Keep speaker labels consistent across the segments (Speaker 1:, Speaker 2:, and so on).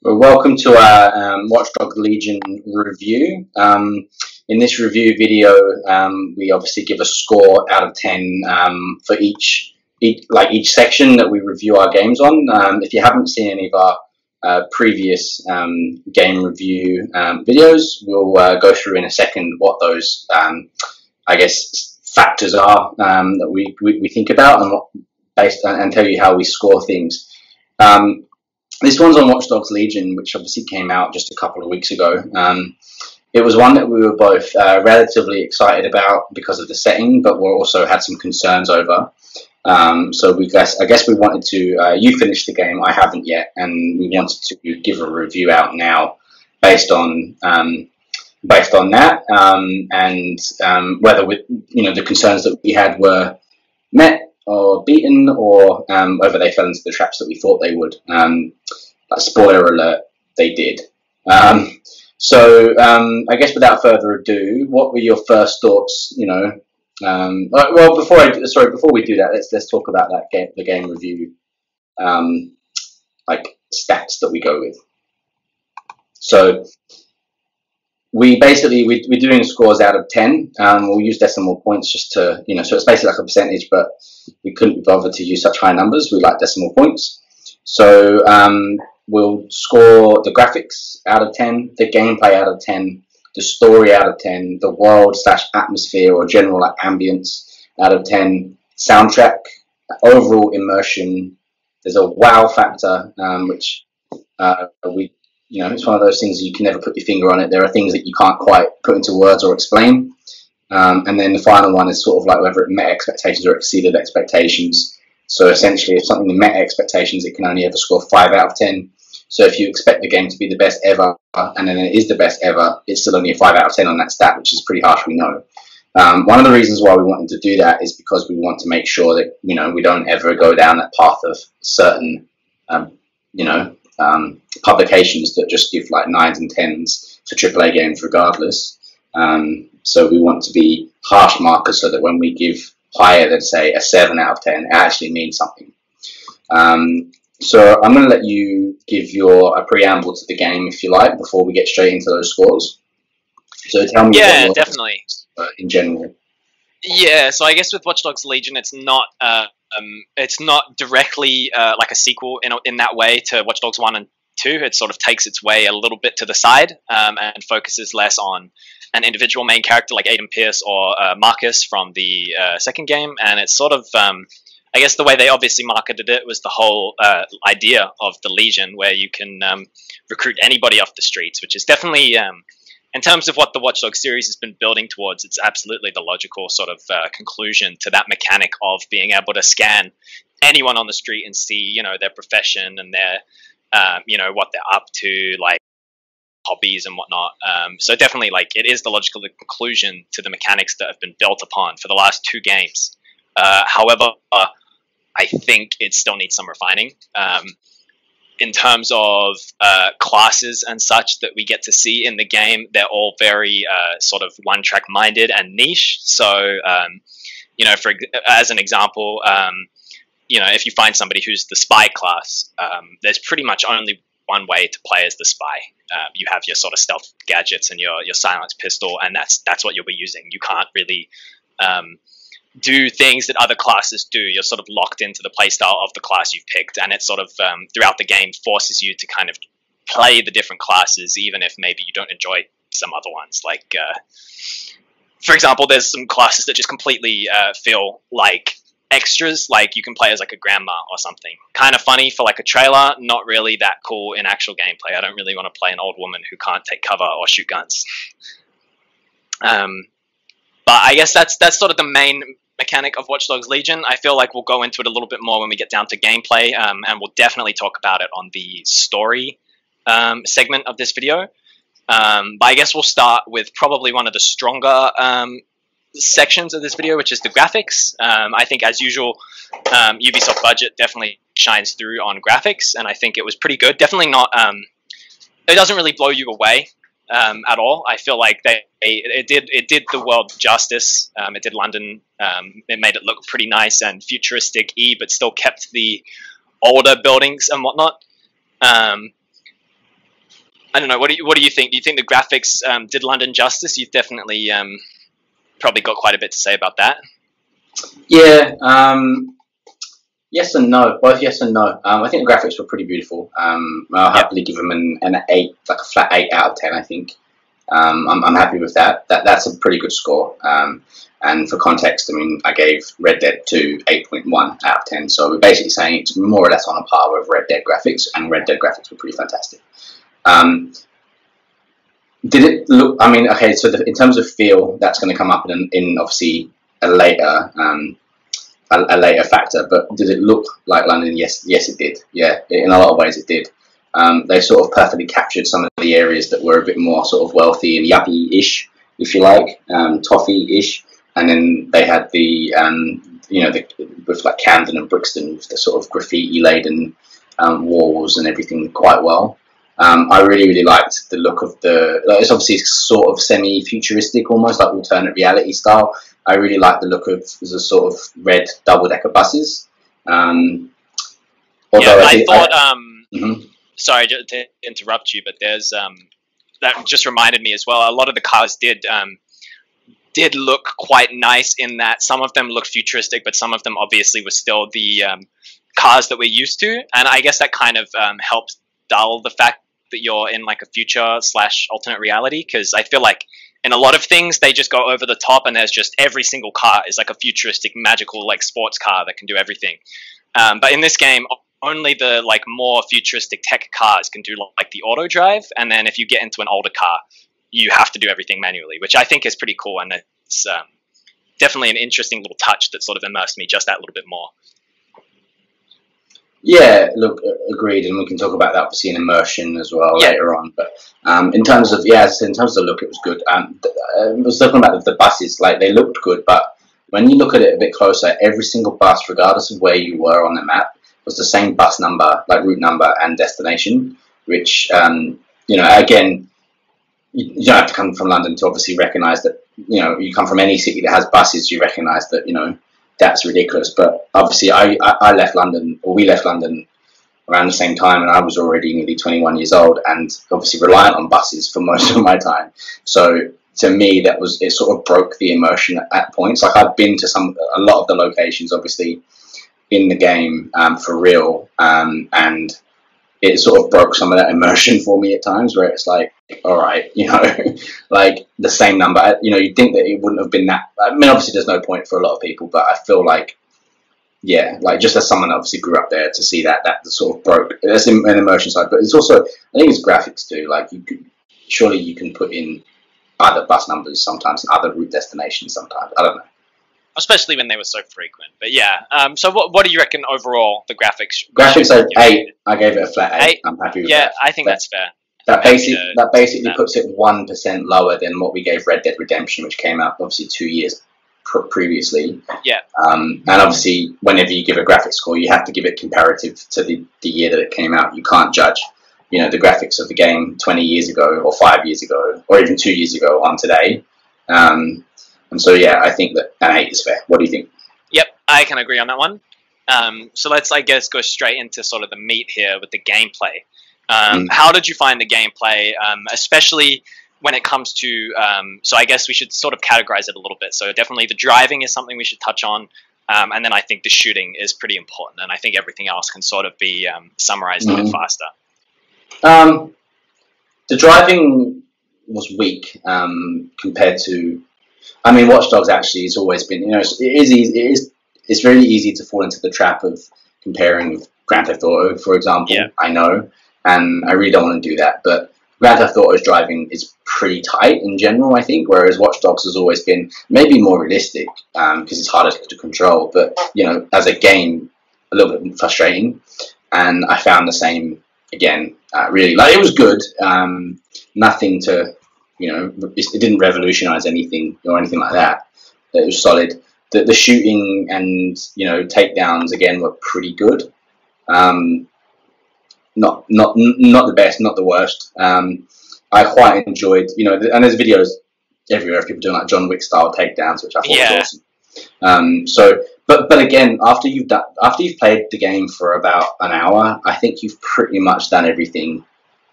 Speaker 1: Well, welcome to our Watch Dogs Legion review. In this review video, we obviously give a score out of 10 for each section that we review our games on. If you haven't seen any of our previous game review videos, we'll go through in a second what those, factors are that we think about and and tell you how we score things. This one's on Watch Dogs Legion, which obviously came out just a couple of weeks ago. It was one that we were both relatively excited about because of the setting, but we also had some concerns over. So I guess we wanted to. You finished the game, I haven't yet, and we wanted to give a review out now based on that, and whether the concerns that we had were met or beaten, or whether they fell into the traps that we thought they would. Spoiler alert, they did. I guess without further ado, what were your first thoughts? Before we do that, let's talk about the game review, stats that we go with. So we're doing scores out of 10. We'll use decimal points just to, so it's basically like a percentage, but we couldn't be bothered to use such high numbers. We like decimal points. So we'll score the graphics out of 10, the gameplay out of 10, the story out of 10, the world/atmosphere or general ambience out of 10, soundtrack, overall immersion. There's a wow factor, which it's one of those things you can never put your finger on it. There are things that you can't quite put into words or explain. And then the final one is sort of like whether it met expectations or exceeded expectations. So essentially, if something met expectations, it can only ever score 5 out of 10. So if you expect the game to be the best ever, and then it is the best ever, it's still only a 5 out of 10 on that stat, which is pretty harsh, we know. One of the reasons why we wanted to do that is because we want to make sure that, we don't ever go down that path of certain, publications that just give like 9s and 10s for AAA games regardless. So we want to be harsh markers so that when we give higher than, say, a 7 out of 10, it actually means something. So I'm going to let you give a preamble to the game, if you like, before we get straight into those scores. So tell me.
Speaker 2: Yeah, definitely.
Speaker 1: In general.
Speaker 2: Yeah, so I guess with Watch Dogs Legion, it's not directly like a sequel in that way to Watch Dogs 1 and 2. It sort of takes its way a little bit to the side and focuses less on an individual main character like Aiden Pierce or Marcus from the second game, and it's sort of I guess the way they obviously marketed it was the whole idea of the Legion, where you can recruit anybody off the streets, which is definitely, in terms of what the Watch Dogs series has been building towards, it's absolutely the logical sort of conclusion to that mechanic of being able to scan anyone on the street and see, their profession and their, what they're up to, like hobbies and whatnot. So definitely, like, it is the logical conclusion to the mechanics that have been built upon for the last 2 games. However, I think it still needs some refining in terms of classes and such that we get to see in the game. They're all very sort of one-track minded and niche. So, as an example, if you find somebody who's the spy class, there's pretty much only one way to play as the spy. You have your sort of stealth gadgets and your silenced pistol, and that's what you'll be using. You can't really do things that other classes do. You're sort of locked into the playstyle of the class you've picked, and it sort of throughout the game forces you to kind of play the different classes, even if maybe you don't enjoy some other ones. Like, for example, there's some classes that just completely feel like extras, like you can play as like a grandma or something. Kind of funny for like a trailer, not really that cool in actual gameplay. I don't really want to play an old woman who can't take cover or shoot guns. But I guess that's sort of the main mechanic of Watch Dogs Legion. I feel like we'll go into it a little bit more when we get down to gameplay, and we'll definitely talk about it on the story segment of this video. But I guess we'll start with probably one of the stronger sections of this video, which is the graphics. I think, as usual, Ubisoft budget definitely shines through on graphics, and I think it was pretty good. Definitely not. It doesn't really blow you away at all. I feel like it did the world justice. It did London. It made it look pretty nice and futuristic-y, but still kept the older buildings and whatnot. I don't know. What do you think? Do you think the graphics did London justice? You've definitely probably got quite a bit to say about that.
Speaker 1: Yeah. Yes and no. Both yes and no. I think the graphics were pretty beautiful. I'll happily give them an 8, like a flat 8 out of 10. I think. I'm happy with that. That's a pretty good score. And for context, I mean, I gave Red Dead 2 8.1 out of 10. So we're basically saying it's more or less on a par with Red Dead graphics, and Red Dead graphics were pretty fantastic. Did it look? I mean, okay. So in terms of feel, that's going to come up in obviously a later factor. But did it look like London? Yes, it did. Yeah, in a lot of ways it did. They sort of perfectly captured some of the areas that were a bit more sort of wealthy and yuppie-ish, if you like, toffee-ish. And then they had the with like Camden and Brixton with the sort of graffiti-laden walls and everything quite well. I really liked the look of it's obviously sort of semi-futuristic, almost like alternate reality style. I really liked the look of the sort of red double-decker buses.
Speaker 2: I thought. Sorry to interrupt you, but there's that just reminded me as well. A lot of the cars did look quite nice in that some of them looked futuristic, but some of them obviously were still the cars that we're used to, and I guess that kind of helps dull the fact that you're in like a future / alternate reality, because I feel like in a lot of things they just go over the top, and there's just every single car is like a futuristic, magical like sports car that can do everything. But in this game, only the like more futuristic tech cars can do like the auto drive, and then if you get into an older car, you have to do everything manually, which I think is pretty cool, and it's definitely an interesting little touch that sort of immersed me just that little bit more.
Speaker 1: Yeah, look, agreed, and we can talk about that obviously in immersion as well later on. But in terms of the look, it was good. I was talking about the buses, like they looked good, but when you look at it a bit closer, every single bus, regardless of where you were on the map, was the same bus number, like route number and destination. Which again, you don't have to come from London to obviously recognise that. You come from any city that has buses, you recognise that that's ridiculous. But obviously, I left London, or we left London around the same time, and I was already nearly 21 years old, and obviously reliant on buses for most of my time. So to me, it sort of broke the immersion at points. Like I've been to a lot of the locations, obviously, in the game for real, and it sort of broke some of that immersion for me at times, where it's like, all right, like the same number. You'd think that it wouldn't have been that. I mean, obviously, there's no point for a lot of people, but I feel like, like just as someone that obviously grew up there, to see that sort of broke. That's an immersion side, but it's also, I think it's graphics too. Like surely you can put in other bus numbers sometimes, and other route destinations sometimes. I don't know.
Speaker 2: Especially when they were so frequent. But yeah, so what do you reckon overall the graphics?
Speaker 1: Graphics are 8. I gave it a flat 8. I'm happy with that.
Speaker 2: Yeah, I think that's fair.
Speaker 1: That basically puts it 1% lower than what we gave Red Dead Redemption, which came out obviously 2 years previously.
Speaker 2: Yeah.
Speaker 1: And obviously, whenever you give a graphics score, you have to give it comparative to the year that it came out. You can't judge, the graphics of the game 20 years ago, or 5 years ago, or even 2 years ago on today. And so, yeah, I think that an 8 is fair. What do you think?
Speaker 2: Yep, I can agree on that one. So let's, I guess, go straight into sort of the meat here with the gameplay. How did you find the gameplay, especially when it comes to... so I guess we should sort of categorize it a little bit. So definitely the driving is something we should touch on. And then I think the shooting is pretty important. And I think everything else can sort of be summarized a bit faster.
Speaker 1: The driving was weak compared to... I mean, Watch Dogs actually has always been, it's really easy to fall into the trap of comparing with Grand Theft Auto, for example. Yeah. I know, and I really don't want to do that. But Grand Theft Auto's driving is pretty tight in general, I think, whereas Watch Dogs has always been maybe more realistic because it's harder to control. But, as a game, a little bit frustrating. And I found the same, again, really. Like, it was good. Nothing to... it didn't revolutionize anything or anything like that. It was solid. The shooting and takedowns again were pretty good. Not the best, not the worst. I quite enjoyed, and there's videos everywhere of people doing like John Wick style takedowns, which I thought was awesome. But again, after you've played the game for about an hour, I think you've pretty much done everything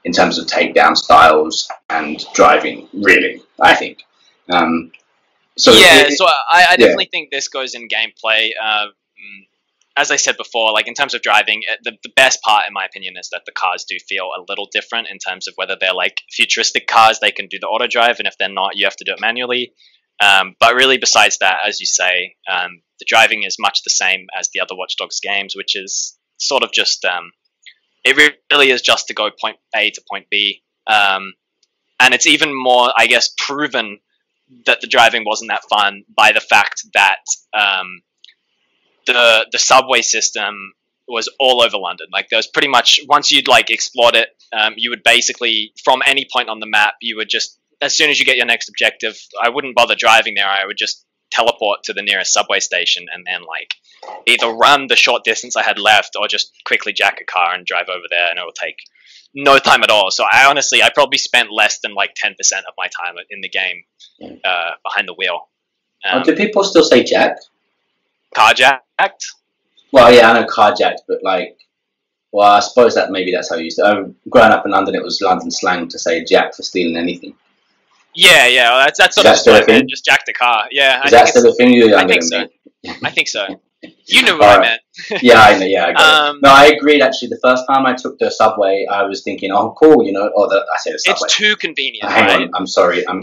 Speaker 1: in terms of takedown styles and driving. Really, I think.
Speaker 2: So I definitely think this goes in gameplay. As I said before, like in terms of driving, the best part, in my opinion, is that the cars do feel a little different in terms of whether they're like futuristic cars, they can do the auto drive, and if they're not, you have to do it manually. But really, besides that, as you say, the driving is much the same as the other Watch Dogs games, which is sort of just it really is just to go point A to point B, and it's even more, I guess, proven that the driving wasn't that fun by the fact that the subway system was all over London. Like there was pretty much, once you'd like explored it, you would basically, from any point on the map, you would just, as soon as you get your next objective, I wouldn't bother driving there. I would just teleport to the nearest subway station and then like either run the short distance I had left or just quickly jack a car and drive over there, and it will take no time at all. So I probably spent less than like 10% of my time in the game behind the wheel.
Speaker 1: Do people still say jack?
Speaker 2: Carjacked?
Speaker 1: Well, yeah, I know carjacked, but like, well, I suppose that maybe that's how you used to. Growing up in London, it was London slang to say jack for stealing anything.
Speaker 2: Yeah, well, that's sort of
Speaker 1: still a thing?
Speaker 2: Just jack the car. Yeah,
Speaker 1: is that still a thing?
Speaker 2: I think so. I think so. You knew what I meant.
Speaker 1: Yeah, I know. Yeah, I got it. No, I agreed. Actually, the first time I took the subway, I was thinking, "Oh, cool," I say the subway.
Speaker 2: It's too convenient.
Speaker 1: Hang on, I'm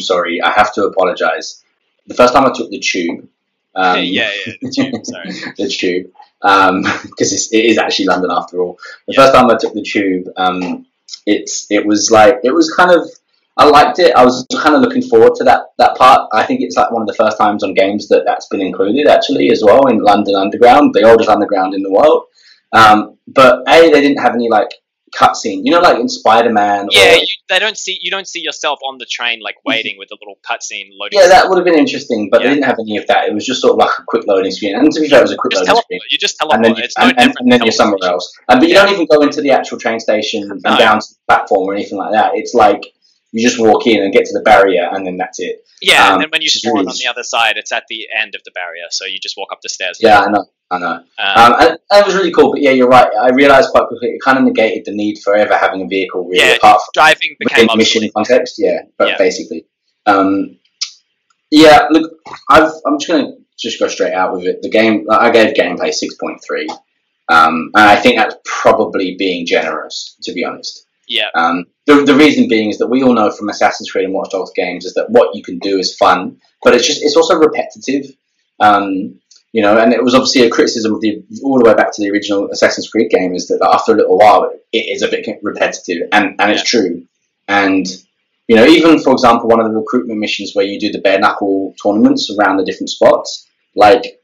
Speaker 1: sorry. I have to apologise. The first time I took the tube.
Speaker 2: The tube. Sorry,
Speaker 1: the tube. Because it is actually London after all. The first time I took the tube, it was kind of. I liked it. I was kind of looking forward to that part. I think it's like one of the first times on games that's been included actually as well in London Underground, the oldest underground in the world. But they didn't have any like cutscene. Like in Spider-Man.
Speaker 2: Yeah, you don't see yourself on the train like waiting with a little cutscene loading.
Speaker 1: Yeah, that would have been interesting, but they didn't have any of that. It was just sort of like a quick loading screen. And to be fair, it was a quick loading screen.
Speaker 2: You just teleport.
Speaker 1: And then you're somewhere else. But you don't even go into the actual train station and down to the platform or anything like that. It's like you just walk in and get to the barrier, and then that's it.
Speaker 2: Yeah, and then when you spawn on the other side, it's at the end of the barrier, so you just walk up the stairs.
Speaker 1: Yeah, I know. And it was really cool, but yeah, you're right. I realised quite quickly it kind of negated the need for ever having a vehicle, really, apart from
Speaker 2: driving became
Speaker 1: within mission context. Yeah, but basically. Look, I'm just going to go straight out with it. The game, I gave gameplay 6.3, and I think that's probably being generous, to be honest.
Speaker 2: Yeah.
Speaker 1: The reason being is that we all know from Assassin's Creed and Watch Dogs games is that what you can do is fun, but it's also repetitive. And it was obviously a criticism of all the way back to the original Assassin's Creed game is that after a little while it is a bit repetitive, and it's true. And even for example, one of the recruitment missions where you do the bare knuckle tournaments around the different spots, like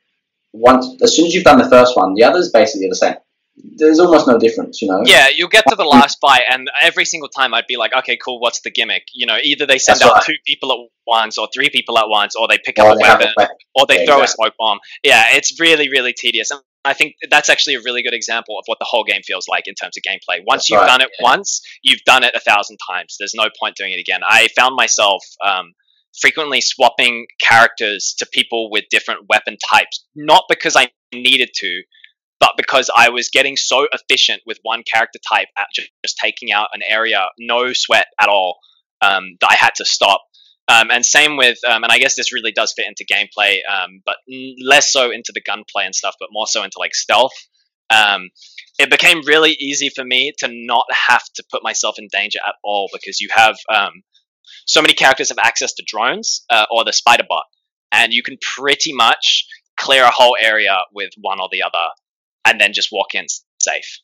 Speaker 1: as soon as you've done the first one, the others basically are the same. There's almost no difference,
Speaker 2: Yeah, you'll get to the last fight, and every single time I'd be like, okay, cool, what's the gimmick? Either they send out 2 people at once, or 3 people at once, or they pick up a weapon, or they throw a smoke bomb. Yeah, it's really, really tedious. And I think that's actually a really good example of what the whole game feels like in terms of gameplay. Once you've done it once, you've done it 1,000 times. There's no point doing it again. I found myself frequently swapping characters to people with different weapon types, not because I needed to, but because I was getting so efficient with one character type at just taking out an area, no sweat at all, that I had to stop. And same with, and I guess this really does fit into gameplay, but less so into the gunplay and stuff, but more so into like stealth. It became really easy for me to not have to put myself in danger at all, because you have so many characters have access to drones or the spider bot, and you can pretty much clear a whole area with one or the other, and then just walk in safe.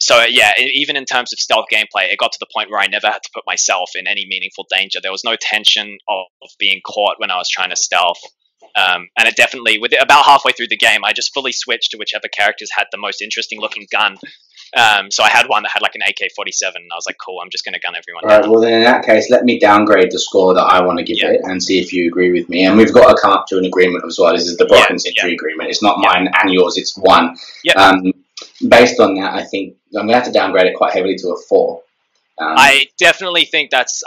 Speaker 2: So yeah, even in terms of stealth gameplay, it got to the point where I never had to put myself in any meaningful danger. There was no tension of being caught when I was trying to stealth. And it definitely, about halfway through the game, I just fully switched to whichever characters had the most interesting looking gun. So I had one that had like an AK-47, and I was like, cool, I'm just going to gun everyone down.
Speaker 1: All right, well then in that case, let me downgrade the score that I want to give it and see if you agree with me. And we've got to come up to an agreement as well. This is the Broken Century agreement. It's not mine and yours, it's one.
Speaker 2: Yep.
Speaker 1: Based on that, I think I'm going to have to downgrade it quite heavily to a 4.
Speaker 2: I definitely think that's...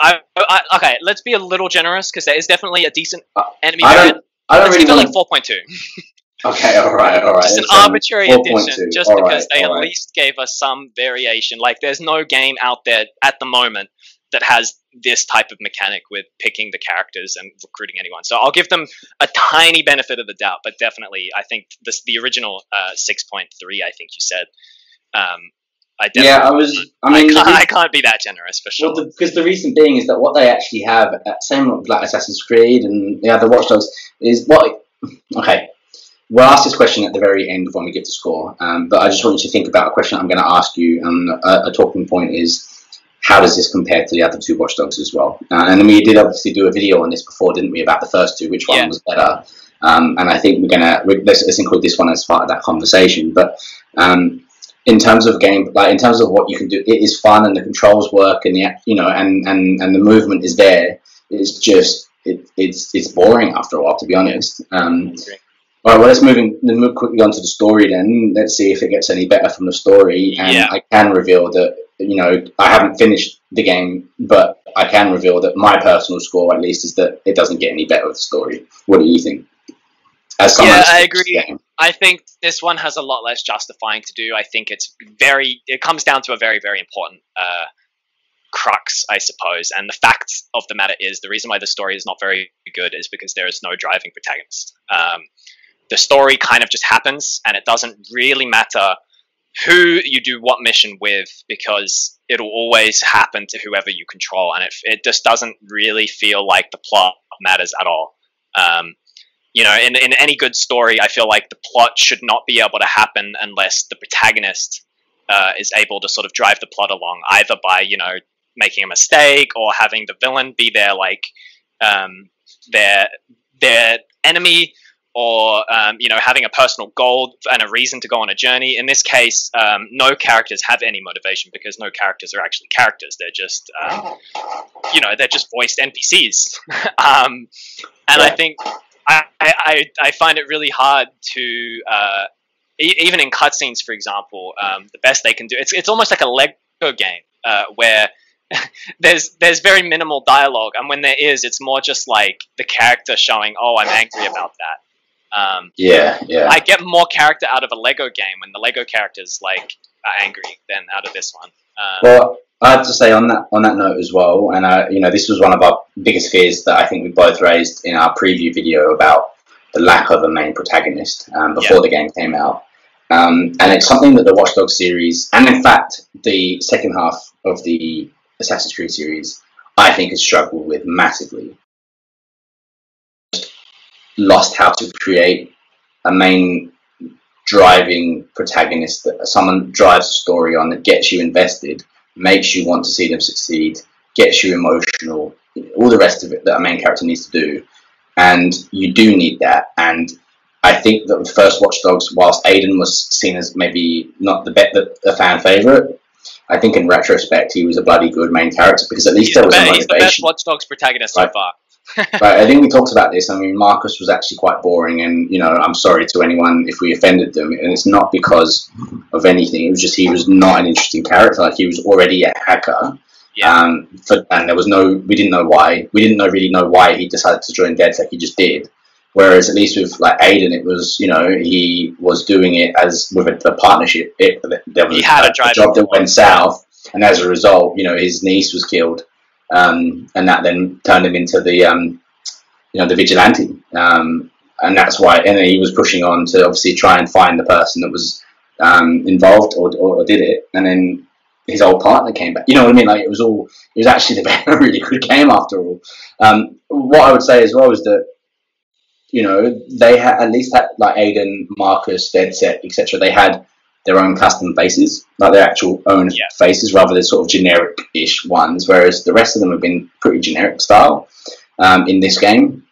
Speaker 2: okay, let's be a little generous, because there is definitely a decent enemy variant.
Speaker 1: I don't really
Speaker 2: feel like 4.2.
Speaker 1: Okay, all right.
Speaker 2: Just an
Speaker 1: It's,
Speaker 2: arbitrary
Speaker 1: 4.2.
Speaker 2: addition, just
Speaker 1: All
Speaker 2: because
Speaker 1: right,
Speaker 2: they at
Speaker 1: all right.
Speaker 2: least gave us some variation. Like, there's no game out there at the moment that has this type of mechanic with picking the characters and recruiting anyone. So I'll give them a tiny benefit of the doubt, but definitely, I think the original 6.3, I think you said. I definitely,
Speaker 1: Yeah, I was. I mean,
Speaker 2: I can't be that generous for sure.
Speaker 1: well, because the reason being is that what they actually have, same like Assassin's Creed and the other Watch Dogs, is what. Okay, we'll ask this question at the very end of when we get to score. But I just want you to think about a question I'm going to ask you. A talking point is, how does this compare to the other two Watch Dogs as well? And then we did obviously do a video on this before, didn't we, about the first two, which one was better? And I think let's include this one as part of that conversation. But in terms of game, like in terms of what you can do, it is fun and the controls work and and the movement is there. It's just it's boring after a while, to be honest. All right, well, let's move quickly on to the story then. Let's see if it gets any better from the story. And I can reveal that, I haven't finished the game, but I can reveal that my personal score, at least, is that it doesn't get any better with the story. What do you think?
Speaker 2: I agree. I think this one has a lot less justifying to do. I think it comes down to a very, very important crux, I suppose. And the fact of the matter is, the reason why the story is not very good is because there is no driving protagonist. The story kind of just happens, and it doesn't really matter who you do what mission with, because it'll always happen to whoever you control, and it just doesn't really feel like the plot matters at all. In any good story, I feel like the plot should not be able to happen unless the protagonist is able to sort of drive the plot along, either by, making a mistake or having the villain be their enemy, or having a personal goal and a reason to go on a journey. In this case, no characters have any motivation, because no characters are actually characters. They're just they're just voiced NPCs. I think I find it really hard to even in cutscenes, for example, the best they can do, it's almost like a Lego game where there's very minimal dialogue, and when there is, it's more just like the character showing, oh, I'm angry about that. I get more character out of a Lego game when the Lego characters are angry than out of this one.
Speaker 1: Well, I have to say on that note as well, and this was one of our biggest fears that I think we both raised in our preview video about the lack of a main protagonist before the game came out. And it's something that the Watch Dogs series, and in fact the second half of the Assassin's Creed series, I think has struggled with massively. Lost how to create a main driving protagonist that someone drives a story on, that gets you invested, makes you want to see them succeed, gets you emotional, all the rest of it that a main character needs to do. And you do need that. And I think that the first Watch Dogs, whilst Aiden was seen as maybe not the fan favourite, I think in retrospect he was a bloody good main character, because at least there was a motivation.
Speaker 2: He's the best Watch Dogs protagonist so far.
Speaker 1: Right, I think we talked about this. I mean, Marcus was actually quite boring, and I'm sorry to anyone if we offended them, and it's not because of anything. It was just he was not an interesting character. Like, he was already a hacker, and there was we didn't know why. We didn't really know why he decided to join DedSec. He just did. Whereas at least with Aiden, it was he was doing it as with a partnership. There was a job that went south, and as a result, his niece was killed. And that then turned him into the vigilante, and that's why. And then he was pushing on to obviously try and find the person that was involved or did it. And then his old partner came back. You know what I mean? Like, it was actually a really good game after all. What I would say as well is that they had at least like Aiden, Marcus, DedSec, etc. They had their own custom faces, like their actual own faces, rather than sort of generic-ish ones, whereas the rest of them have been pretty generic style in this game,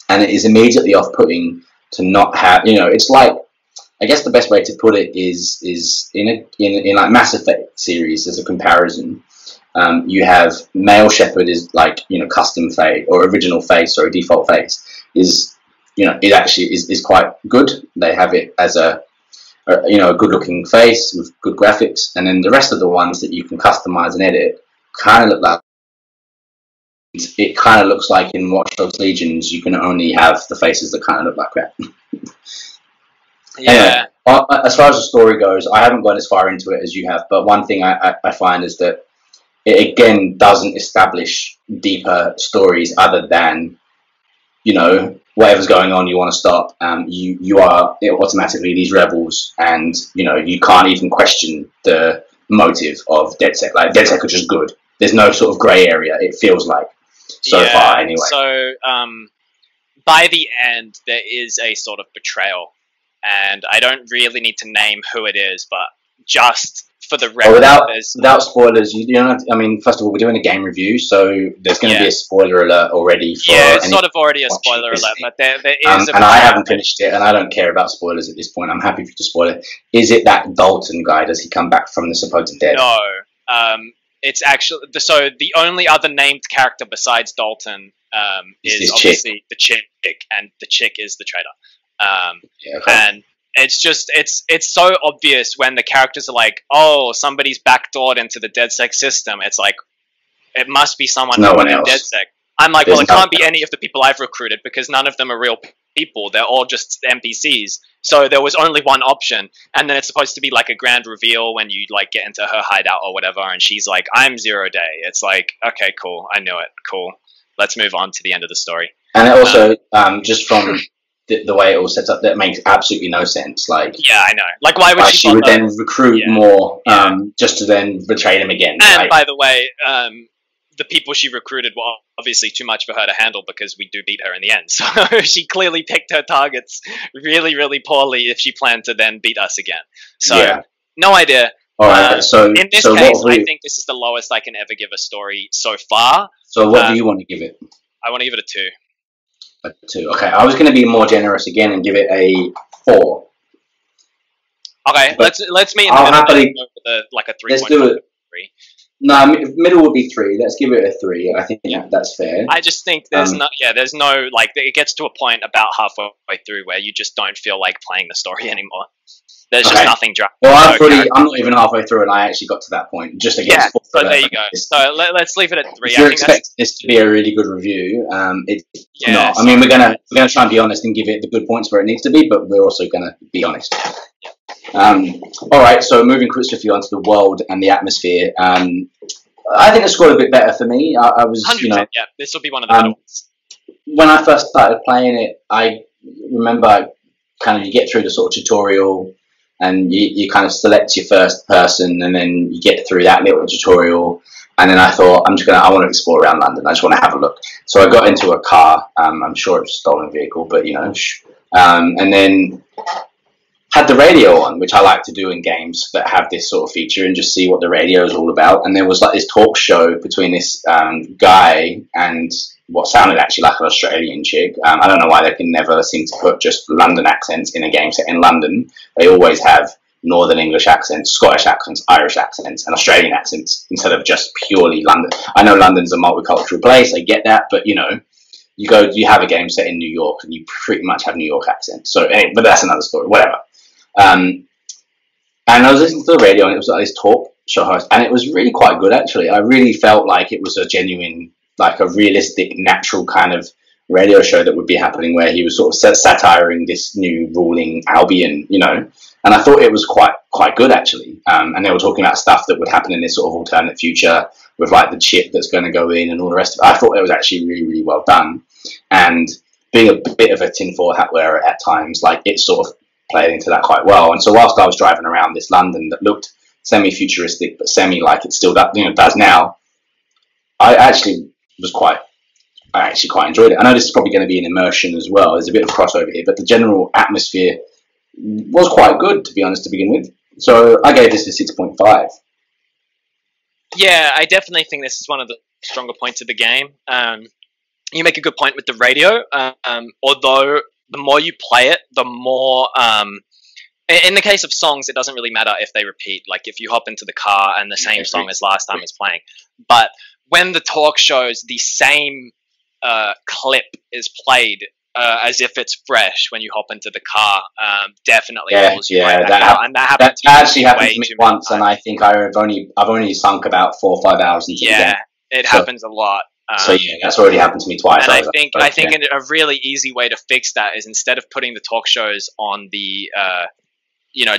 Speaker 1: and it is immediately off-putting to not have, it's like, I guess the best way to put it is in like Mass Effect series as a comparison, you have male Shepard is like, custom face, or original face, or default face, is, it actually is quite good. They have it as a good-looking face with good graphics, and then the rest of the ones that you can customize and edit kind of look like. It kind of looks like in Watch Dogs Legions, you can only have the faces that kind of look like that.
Speaker 2: Yeah.
Speaker 1: As far as the story goes, I haven't gone as far into it as you have, but one thing I find is that it again doesn't establish deeper stories other than, whatever's going on, you want to stop. You are automatically these rebels, and you can't even question the motive of DedSec. Like DedSec are just good. There's no sort of grey area. It feels like so far, anyway.
Speaker 2: So by the end, there is a sort of betrayal, and I don't really need to name who it is, but just for the record,
Speaker 1: without spoilers, I mean, first of all, we're doing a game review, so there's going to be a spoiler alert already.
Speaker 2: It's sort of already a spoiler alert, but there is.
Speaker 1: And I haven't finished it, and I don't care about spoilers at this point. I'm happy for you to spoil it. Is it that Dalton guy? Does he come back from the supposed dead?
Speaker 2: No. It's actually so the only other named character besides Dalton is obviously the chick, and the chick is the traitor. And it's so obvious when the characters are like, oh, somebody's backdoored into the DedSec system. It's like, it must be someone from DedSec. I'm like, well, it can't be any of the people I've recruited because none of them are real people. They're all just NPCs. So there was only one option, and then it's supposed to be like a grand reveal when you like get into her hideout or whatever, and she's like, I'm Zero Day. It's like, okay, cool, I knew it, cool. Let's move on to the end of the story.
Speaker 1: And it also, just from the way it all sets up, that makes absolutely no sense. Like,
Speaker 2: yeah, I know. Like, why would
Speaker 1: she would then recruit more, just to then betray them again?
Speaker 2: And by the way, the people she recruited were obviously too much for her to handle because we do beat her in the end. So she clearly picked her targets really, really poorly if she planned to then beat us again. So no idea.
Speaker 1: All right. So
Speaker 2: in this case, I think this is the lowest I can ever give a story so far.
Speaker 1: So what do you want to give it?
Speaker 2: I want to give it a 2.
Speaker 1: A 2. Okay. I was going to be more generous again and give it a 4.
Speaker 2: Okay. But let's meet in the middle. Happily go for like a 3.
Speaker 1: Let's do it. 3. No, middle would be 3. Let's give it a 3. I think that's fair.
Speaker 2: I just think there's no like, it gets to a point about halfway through where you just don't feel like playing the story anymore. There's just nothing.
Speaker 1: Well, I'm not even halfway through, and I actually got to that point just against.
Speaker 2: Yeah, but there you go. So let's leave it at 3.
Speaker 1: If you expect this to be a really good review, it's not. I mean, we're gonna try and be honest and give it the good points where it needs to be, but we're also gonna be honest. All right, so moving quickly onto the world and the atmosphere. I think it scored a bit better for me. I was,
Speaker 2: 100%, this will be one of the better ones.
Speaker 1: When I first started playing it, I remember kind of you get through the sort of tutorial, and you kind of select your first person, and then you get through that little tutorial, and then I thought, I want to explore around London. I just want to have a look. So I got into a car. I'm sure it was a stolen vehicle, but and then had the radio on, which I like to do in games that have this sort of feature, and just see what the radio is all about. And there was like this talk show between this guy and what sounded actually like an Australian chick. I don't know why they can never seem to put just London accents in a game set in London. They always have Northern English accents, Scottish accents, Irish accents, and Australian accents instead of just purely London. I know London's a multicultural place, I get that, but you have a game set in New York and you pretty much have New York accents. So, but that's another story, whatever. And I was listening to the radio, and it was like this talk show host, and it was really quite good, actually. I really felt like it was a genuine, like a realistic, natural kind of radio show that would be happening, where he was sort of satiring this new ruling Albion, and I thought it was quite good, actually. And they were talking about stuff that would happen in this sort of alternate future with like the chip that's going to go in and all the rest of it. I thought it was actually really, really well done. And being a bit of a tinfoil hat wearer at times, like it sort of played into that quite well. And so whilst I was driving around this London that looked semi-futuristic but semi like it still does now, I actually quite enjoyed it. I know this is probably going to be an immersion as well. There's a bit of crossover here, but the general atmosphere was quite good, to be honest, to begin with. So I gave this a 6.5.
Speaker 2: Yeah, I definitely think this is one of the stronger points of the game. You make a good point with the radio, although the more you play it, the more... in the case of songs, it doesn't really matter if they repeat. Like, if you hop into the car and the same song as last time is playing. But when the talk shows, the same clip is played as if it's fresh when you hop into the car, definitely.
Speaker 1: That actually happened to me once, and I think I've only sunk about 4 or 5 hours into the game.
Speaker 2: It happens a lot.
Speaker 1: So yeah, that's already happened to me twice.
Speaker 2: And I think a really easy way to fix that is, instead of putting the talk shows on the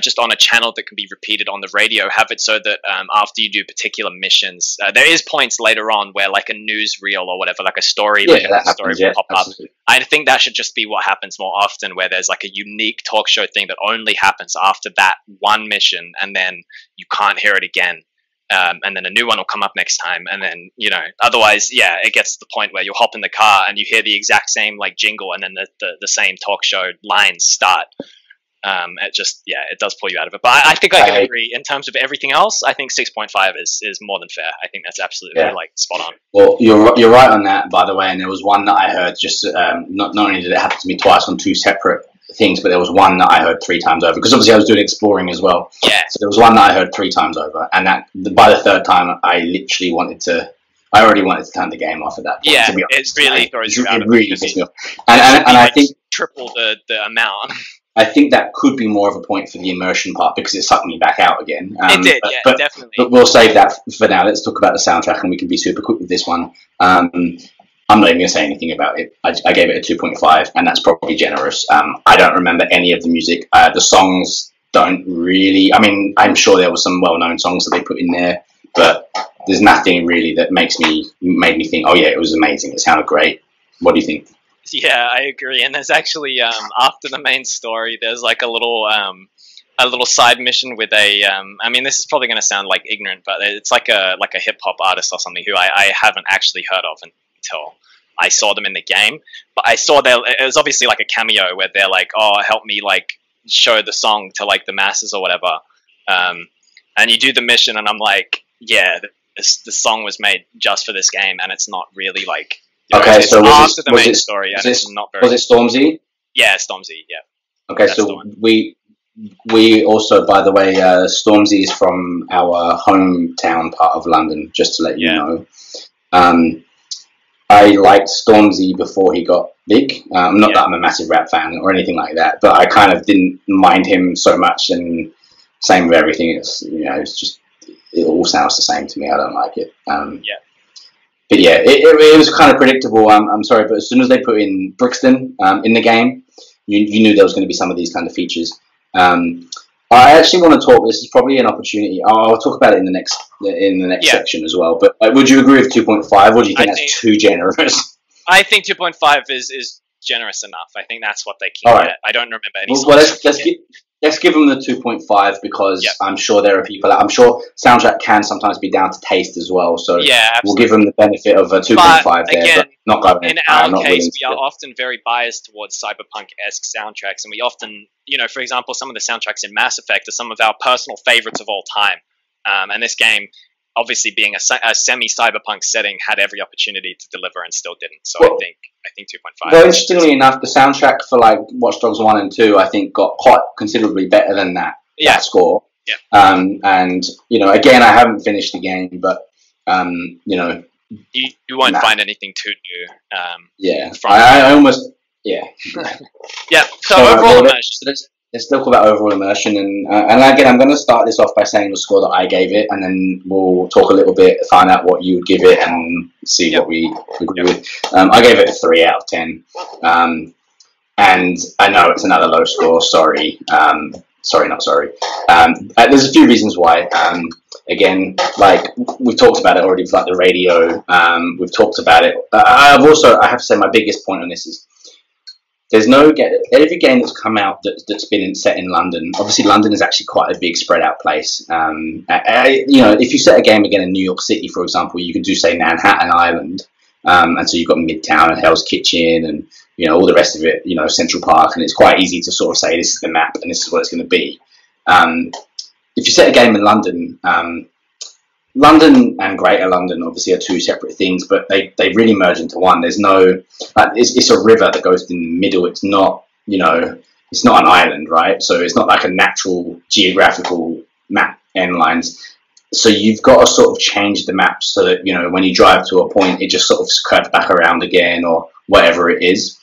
Speaker 2: just on a channel that can be repeated on the radio, have it so that after you do particular missions, there is points later on where like a newsreel or whatever, like a story, will pop absolutely. Up. I think that should just be what happens more often, where there's like a unique talk show thing that only happens after that one mission, and then you can't hear it again. And then a new one will come up next time, and then otherwise, it gets to the point where you'll hop in the car and you hear the exact same like jingle, and then the same talk show lines start. It does pull you out of it. But I think I can agree in terms of everything else. I think 6.5 is more than fair. I think that's absolutely like spot on.
Speaker 1: Well, you're right on that, by the way. And there was one that I heard just not only did it happen to me twice on two separate things, but there was one that I heard 3 times over, because obviously I was doing exploring as well.
Speaker 2: Yeah.
Speaker 1: So there was one that I heard 3 times over, and that by the third time I literally already wanted to turn the game off at that point.
Speaker 2: Yeah, it really throws you out. It really pissed me off. And I think triple the amount.
Speaker 1: I think that could be more of a point for the immersion part, because it sucked me back out again.
Speaker 2: It did, but definitely.
Speaker 1: But we'll save that for now. Let's talk about the soundtrack, and we can be super quick with this one. I'm not even going to say anything about it. I gave it a 2.5, and that's probably generous. I don't remember any of the music. The songs don't really... I mean, I'm sure there were some well-known songs that they put in there, but there's nothing really that made me think, oh yeah, it was amazing. It sounded great. What do you think?
Speaker 2: Yeah, I agree. And there's actually after the main story, there's like a little side mission with a. I mean, this is probably going to sound like ignorant, but it's like a hip hop artist or something who I haven't actually heard of until I saw them in the game. But I saw it was obviously like a cameo where they're like, "Oh, help me like show the song to like the masses or whatever." And you do the mission, and I'm like, "Yeah, the song was made just for this game, and it's not really like."
Speaker 1: Okay, so was it Stormzy?
Speaker 2: Yeah, Stormzy. Yeah.
Speaker 1: Okay, so we also, by the way, Stormzy is from our hometown part of London. Just to let you know, I liked Stormzy before he got big. Not that I'm a massive rap fan or anything like that, but I kind of didn't mind him so much. And same with everything. It's it's just it all sounds the same to me. I don't like it. But yeah, it was kind of predictable. I'm sorry, but as soon as they put in Brixton in the game, you knew there was going to be some of these kind of features. I actually want to talk. This is probably an opportunity. I'll talk about it in the next section as well. But would you agree with 2.5, or do you think that's too generous?
Speaker 2: I think 2.5 is generous enough. I think that's what they can get. I don't remember any.
Speaker 1: Well, let's give them the 2.5, because I'm sure there are people. I'm sure soundtrack can sometimes be down to taste as well. So we'll give them the benefit of a 2.5 there.
Speaker 2: Again,
Speaker 1: but not going.
Speaker 2: In our case, we are often very biased towards cyberpunk-esque soundtracks, and we often, for example, some of the soundtracks in Mass Effect are some of our personal favorites of all time. And this game, obviously being a semi-cyberpunk setting, had every opportunity to deliver and still didn't. So I think 2.5.
Speaker 1: Well, interestingly enough, the soundtrack for like Watch Dogs 1 and 2, I think, got quite considerably better than that score.
Speaker 2: Yeah.
Speaker 1: And again, I haven't finished the game, but
Speaker 2: you won't find anything too new.
Speaker 1: I almost yeah.
Speaker 2: So overall immersion.
Speaker 1: Let's talk about overall immersion, and again, I'm going to start this off by saying the score that I gave it, and then we'll talk a little bit, find out what you would give it, and see what we agree with. I gave it a 3 out of 10, and I know it's another low score. Sorry, not sorry. There's a few reasons why. Again, like we've talked about it already with like the radio. We've talked about it. I have to say my biggest point on this is, there's every game that's come out that's been set in London. Obviously, London is actually quite a big, spread out place. If you set a game again in New York City, for example, you could do say Manhattan Island, and so you've got Midtown and Hell's Kitchen and all the rest of it. Central Park, and it's quite easy to sort of say this is the map and this is what it's going to be. If you set a game in London, London and Greater London obviously are two separate things, but they really merge into one. There's no, it's a river that goes in the middle. It's not, it's not an island, right? So it's not like a natural geographical map end lines. So you've got to sort of change the map so that, when you drive to a point, it just sort of curves back around again or whatever it is.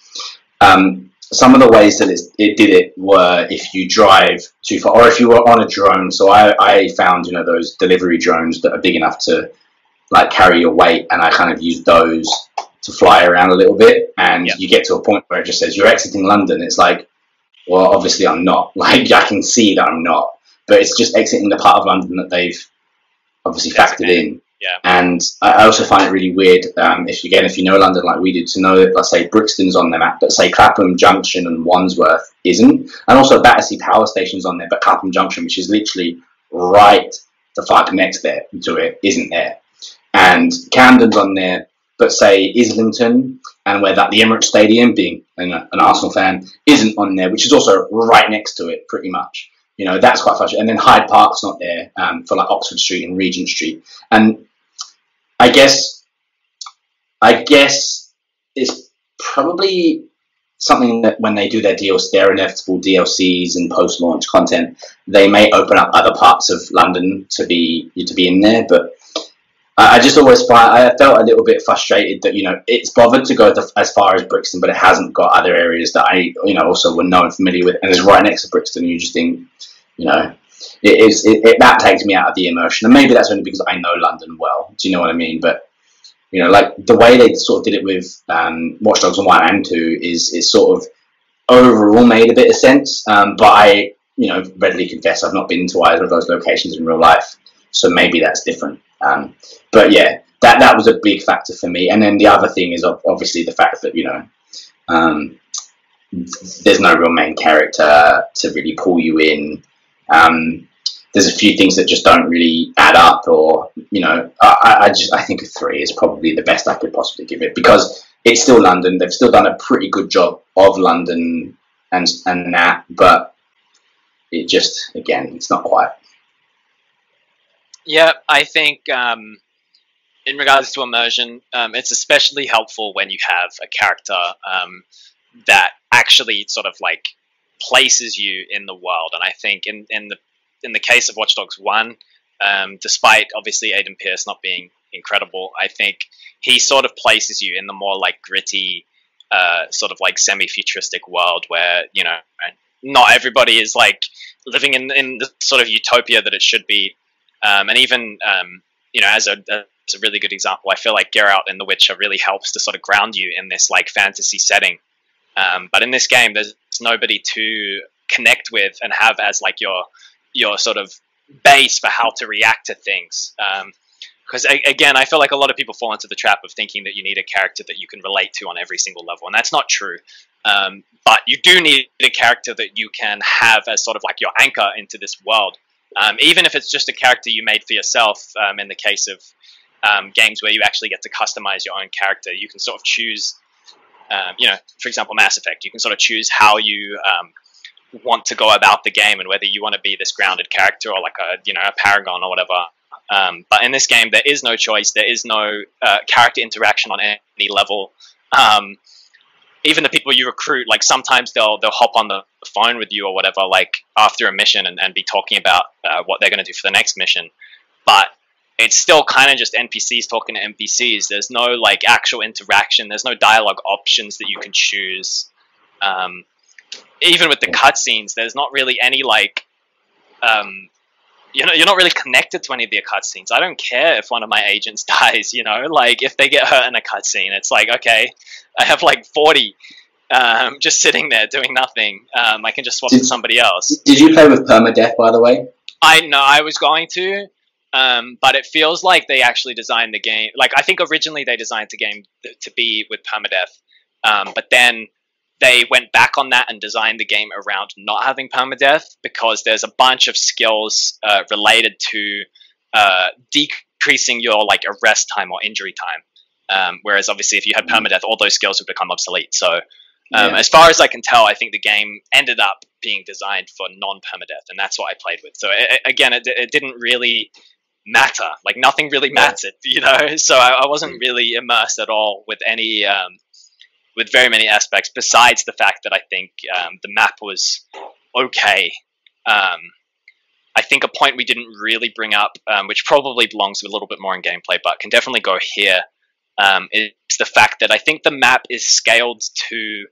Speaker 1: Some of the ways that it did it were if you drive too far, or if you were on a drone. So I found, those delivery drones that are big enough to like carry your weight, and I kind of use those to fly around a little bit. And you get to a point where it just says you're exiting London. It's like, well, obviously I'm not. Like, I can see that I'm not, but it's just exiting the part of London that they've obviously factored in.
Speaker 2: Yeah.
Speaker 1: And I also find it really weird, if you know London like we do, to know that, let's say, Brixton's on the map, but say Clapham Junction and Wandsworth isn't. And also Battersea Power Station's on there, but Clapham Junction, which is literally right the fuck next there to it, isn't there. And Camden's on there, but say Islington, and where that the Emirates Stadium, being an Arsenal fan, isn't on there, which is also right next to it, pretty much. You know, that's quite frustrating. And then Hyde Park's not there for like Oxford Street and Regent Street. And I guess it's probably something that when they do their inevitable DLCs and post-launch content, they may open up other parts of London to be in there, but I just always I felt a little bit frustrated that, you know, it's bothered to go as far as Brixton, but it hasn't got other areas that I, you know, also were known familiar with, and it's right next to Brixton. And you just think, you know, that takes me out of the immersion, and maybe that's only because I know London well. Do you know what I mean? But, you know, like the way they sort of did it with Watch Dogs 1 and 2 is sort of overall made a bit of sense. But I, you know, readily confess I've not been to either of those locations in real life, so maybe that's different. But yeah, that was a big factor for me. And then the other thing is obviously the fact that, you know, there's no real main character to really pull you in. There's a few things that just don't really add up, or, you know, I think a 3 is probably the best I could possibly give it, because it's still London. They've still done a pretty good job of London and that, but it just, again, it's not quite.
Speaker 2: Yeah, I think in regards to immersion, it's especially helpful when you have a character that actually sort of like places you in the world. And I think in the case of Watch Dogs 1, despite obviously Aiden Pearce not being incredible, I think he sort of places you in the more like gritty, sort of like semi-futuristic world where, you know, not everybody is like living in the sort of utopia that it should be. And even, you know, as a really good example, I feel like Geralt in The Witcher really helps to sort of ground you in this like fantasy setting. But in this game, there's nobody to connect with and have as like your sort of base for how to react to things. Because again, I feel like a lot of people fall into the trap of thinking that you need a character that you can relate to on every single level, and that's not true. But you do need a character that you can have as sort of like your anchor into this world. Even if it's just a character you made for yourself, in the case of games where you actually get to customize your own character, you can sort of choose, you know, for example, Mass Effect, you can sort of choose how you want to go about the game and whether you want to be this grounded character or like a, you know, a paragon or whatever. But in this game, there is no choice. There is no character interaction on any level. Even the people you recruit, like sometimes they'll hop on the phone with you or whatever, like after a mission and be talking about what they're going to do for the next mission. But it's still kind of just NPCs talking to NPCs. There's no like actual interaction. There's no dialogue options that you can choose. Even with the cutscenes, there's not really any like, you know, you're not really connected to any of the cutscenes. I don't care if one of my agents dies, you know, like if they get hurt in a cutscene, it's like, okay, I have like 40 just sitting there doing nothing. I can just swap to somebody else.
Speaker 1: Did you play with permadeath, by the way?
Speaker 2: I know I was going to, but it feels like they actually designed the game. Like, I think originally they designed the game to be with permadeath, but then they went back on that and designed the game around not having permadeath, because there's a bunch of skills related to decreasing your like arrest time or injury time. Whereas obviously if you had permadeath, all those skills would become obsolete. So as far as I can tell, I think the game ended up being designed for non-permadeath, and that's what I played with. So again, it didn't really matter. Like nothing really mattered, you know. So I wasn't really immersed at all with any with very many aspects, besides the fact that I think the map was okay. I think a point we didn't really bring up, which probably belongs a little bit more in gameplay, but can definitely go here, is the fact that I think the map is scaled to,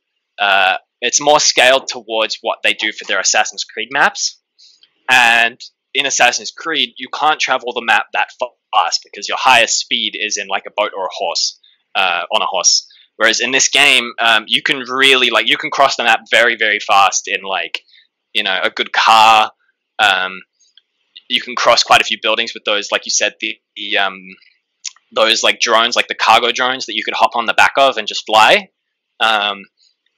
Speaker 2: it's more scaled towards what they do for their Assassin's Creed maps. And in Assassin's Creed, you can't travel the map that fast because your highest speed is in like a boat or a horse, on a horse. Whereas in this game, you can really you can cross the map very, very fast in a good car. You can cross quite a few buildings with those, like you said, those like drones, like the cargo drones that you could hop on the back of and just fly.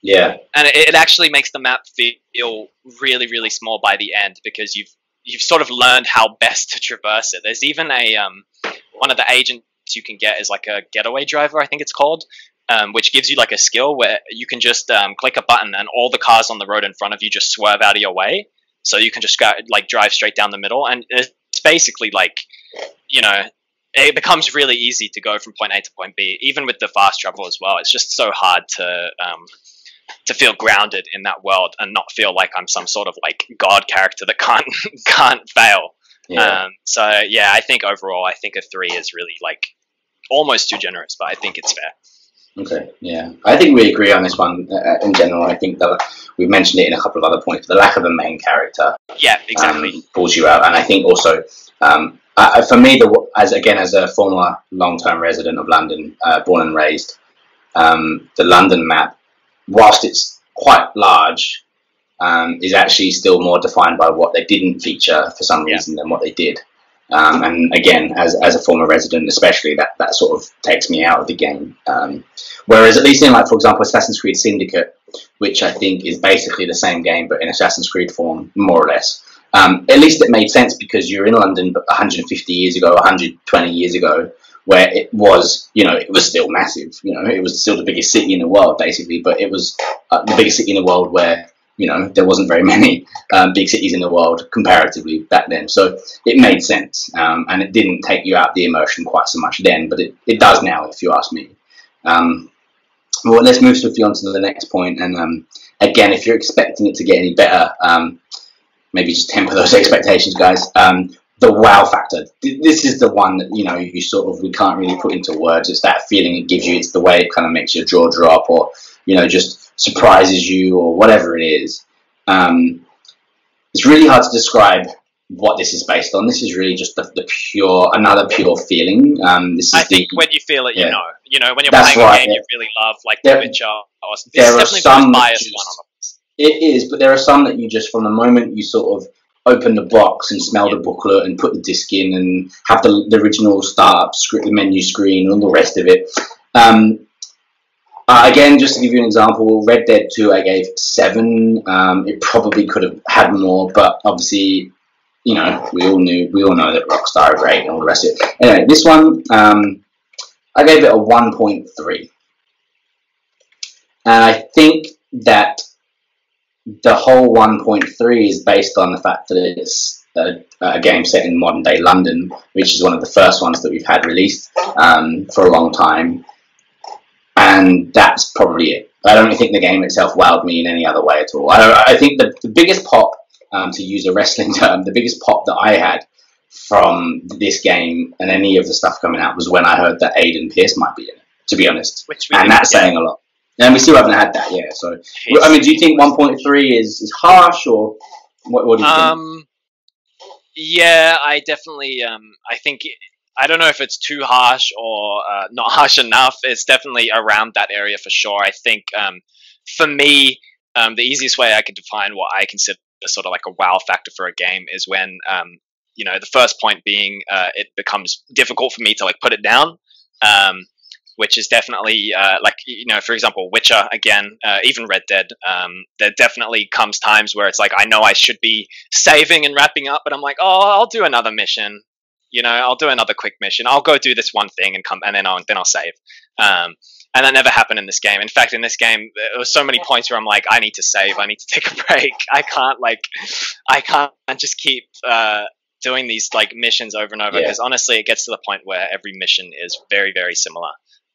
Speaker 1: Yeah,
Speaker 2: and it actually makes the map feel really, really small by the end because you've sort of learned how best to traverse it. There's even one of the agents you can get is like a getaway driver, I think it's called, which gives you like a skill where you can just click a button and all the cars on the road in front of you just swerve out of your way. So you can just drive straight down the middle, and it's basically it becomes really easy to go from point A to point B, even with the fast travel as well. It's just so hard to feel grounded in that world and not feel like I'm some sort of like god character that can't fail.
Speaker 1: Yeah.
Speaker 2: So yeah, I think overall, I think a 3 is really almost too generous, but I think it's fair.
Speaker 1: Okay, yeah. I think we agree on this one in general. I think that we've mentioned it in a couple of other points. The lack of a main character,
Speaker 2: yeah, exactly,
Speaker 1: pulls you out. And I think also, for me, as a former long-term resident of London, born and raised, the London map, whilst it's quite large, is actually still more defined by what they didn't feature for some reason than what they did. And again, as a former resident, especially, that sort of takes me out of the game. Whereas at least in, for example, Assassin's Creed Syndicate, which I think is basically the same game but in Assassin's Creed form, more or less. At least it made sense because you're in London, but 150 years ago, 120 years ago, where it was still massive. It was still the biggest city in the world, basically, but it was the biggest city in the world where there wasn't very many big cities in the world comparatively back then. So it made sense, and it didn't take you out the emotion quite so much then, but it does now, if you ask me. Well, let's move swiftly on to the next point. And again, if you're expecting it to get any better, maybe just temper those expectations, guys. The wow factor. This is the one that, we can't really put into words. It's that feeling it gives you. It's the way it kind of makes your jaw drop, or, just surprises you, or whatever it is. It's really hard to describe what this is based on. This is really just another pure feeling.
Speaker 2: I think when you feel it, when you're
Speaker 1: That's
Speaker 2: playing
Speaker 1: right,
Speaker 2: a game you really love, like The Witcher, or this is definitely the most biased one on the list.
Speaker 1: It is, but there are some that you just, from the moment you sort of open the box and smell the booklet and put the disc in and have the original startup script, the menu screen, and all the rest of it. Again, just to give you an example, Red Dead 2 I gave 7. It probably could have had more, but obviously, we all know that Rockstar are great and all the rest of it. Anyway, this one, I gave it a 1.3. And I think that the whole 1.3 is based on the fact that it's a game set in modern day London, which is one of the first ones that we've had released for a long time. And that's probably it. I don't think the game itself wowed me in any other way at all. I think the biggest pop, to use a wrestling term, the biggest pop that I had from this game and any of the stuff coming out was when I heard that Aiden Pearce might be in it, to be honest. And that's saying a lot. And we still haven't had that yet. So, I mean, do you think 1.3 is harsh, or what do you think?
Speaker 2: Yeah, I definitely. I think. I don't know if it's too harsh or not harsh enough. It's definitely around that area for sure. I think for me, the easiest way I could define what I consider sort of like a wow factor for a game is when, the first point being it becomes difficult for me to put it down, which is definitely for example, Witcher again, even Red Dead. There definitely comes times where it's I know I should be saving and wrapping up, but I'm like, oh, I'll do another mission. I'll do another quick mission. I'll go do this one thing and then I'll save. And that never happened in this game. In fact, in this game, there were so many points where I'm like, I need to save. I need to take a break. I can't just keep doing these missions over and over, because honestly, it gets to the point where every mission is very, very similar.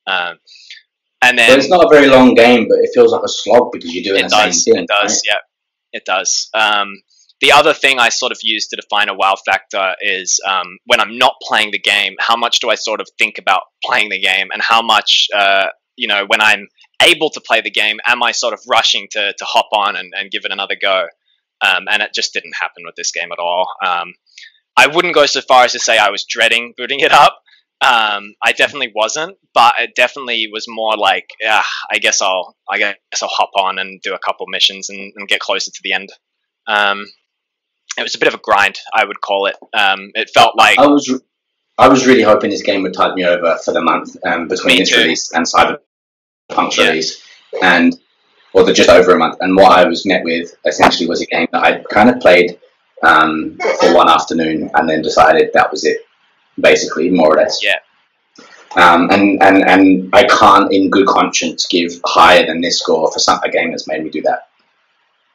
Speaker 2: And then
Speaker 1: it's not a very long game, but it feels like a slog because you're doing the same thing.
Speaker 2: It does,
Speaker 1: right?
Speaker 2: Yeah, it does. The other thing I sort of use to define a wow factor is when I'm not playing the game, how much do I sort of think about playing the game, and how much, when I'm able to play the game, am I sort of rushing to hop on and give it another go? And it just didn't happen with this game at all. I wouldn't go so far as to say I was dreading booting it up. I definitely wasn't, but it definitely was more like, I guess I'll hop on and do a couple missions and get closer to the end. It was a bit of a grind, I would call it. It felt like
Speaker 1: I was really hoping this game would tide me over for the month between its release and Cyberpunk's release, just over a month. And what I was met with essentially was a game that I kind of played for one afternoon and then decided that was it, basically, more or less.
Speaker 2: Yeah.
Speaker 1: And I can't, in good conscience, give higher than this score for a game that's made me do that.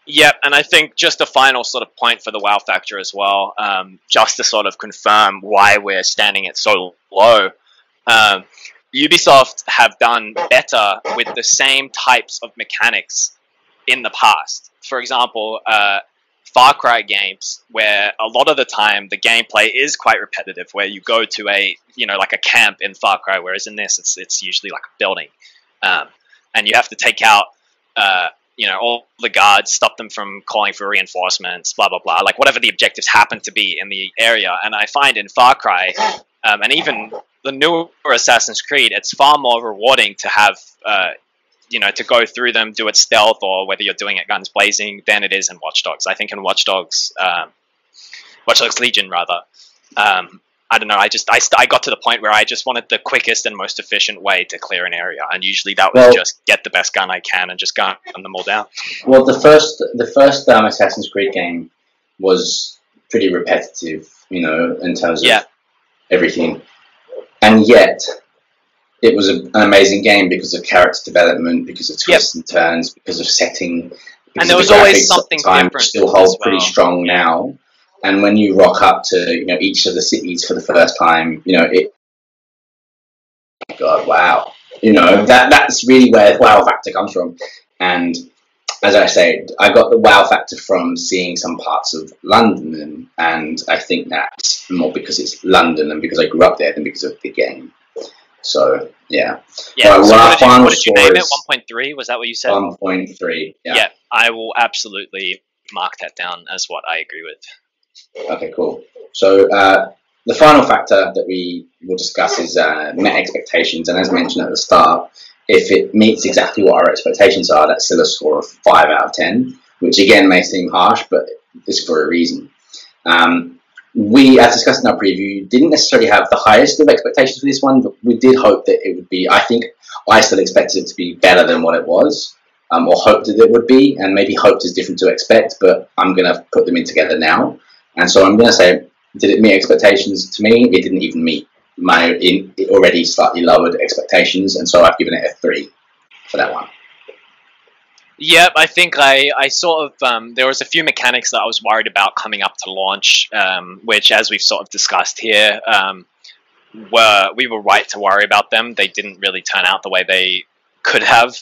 Speaker 2: Yep, and I think just a final sort of point for the wow factor as well, just to sort of confirm why we're standing it so low. Ubisoft have done better with the same types of mechanics in the past. For example, Far Cry games, where a lot of the time the gameplay is quite repetitive, where you go to a camp in Far Cry, whereas in this it's usually like a building, and you have to take out all the guards, stop them from calling for reinforcements, blah blah blah, like whatever the objectives happen to be in the area. And I find in Far Cry, and even the newer Assassin's Creed, it's far more rewarding to have to go through them, do it stealth, or whether you're doing it guns blazing, than it is in Watch Dogs. I think in Watch Dogs Legion rather, I don't know, I got to the point where I just wanted the quickest and most efficient way to clear an area, and usually that was just get the best gun I can and just gun them all down.
Speaker 1: Well, the first Assassin's Creed game was pretty repetitive, in terms of everything, and yet it was an amazing game because of character development, because of twists and turns, because of setting,
Speaker 2: and there was always something different.
Speaker 1: Which still holds pretty strong now. And when you rock up to each of the cities for the first time, God, wow, that's really where the wow factor comes from. And as I say, I got the wow factor from seeing some parts of London, and I think that's more because it's London and because I grew up there than because of the game. So, yeah.
Speaker 2: Yeah, so what did you name it? 1.3? Was that what you said?
Speaker 1: 1.3,
Speaker 2: yeah. I will absolutely mark that down as what I agree with.
Speaker 1: Okay, cool. So, the final factor that we will discuss is met expectations. And as mentioned at the start, if it meets exactly what our expectations are, that's still a score of 5 out of 10, which again may seem harsh, but it's for a reason. We, as discussed in our preview, didn't necessarily have the highest of expectations for this one, but we did hope that it would be, I still expected it to be better than what it was, or hoped that it would be, and maybe hoped is different to expect, but I'm going to put them in together now. And so I'm going to say, did it meet expectations? To me, it didn't even meet my already slightly lowered expectations, and so I've given it a 3 for that one.
Speaker 2: Yep, I think I sort of, there was a few mechanics that I was worried about coming up to launch, which, as we've sort of discussed here, we were right to worry about them. They didn't really turn out the way they could have.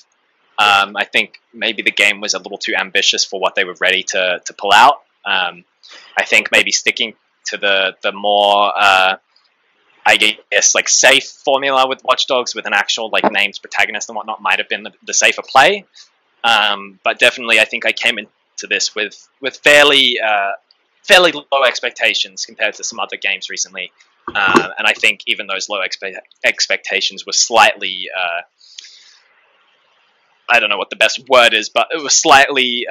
Speaker 2: I think maybe the game was a little too ambitious for what they were ready to pull out. I think maybe sticking to the more, I guess, like safe formula with Watch Dogs, with an actual like named protagonist and whatnot, might have been the safer play. But definitely, I think I came into this with fairly low expectations compared to some other games recently, and I think even those low expectations were slightly, I don't know what the best word is, but it was slightly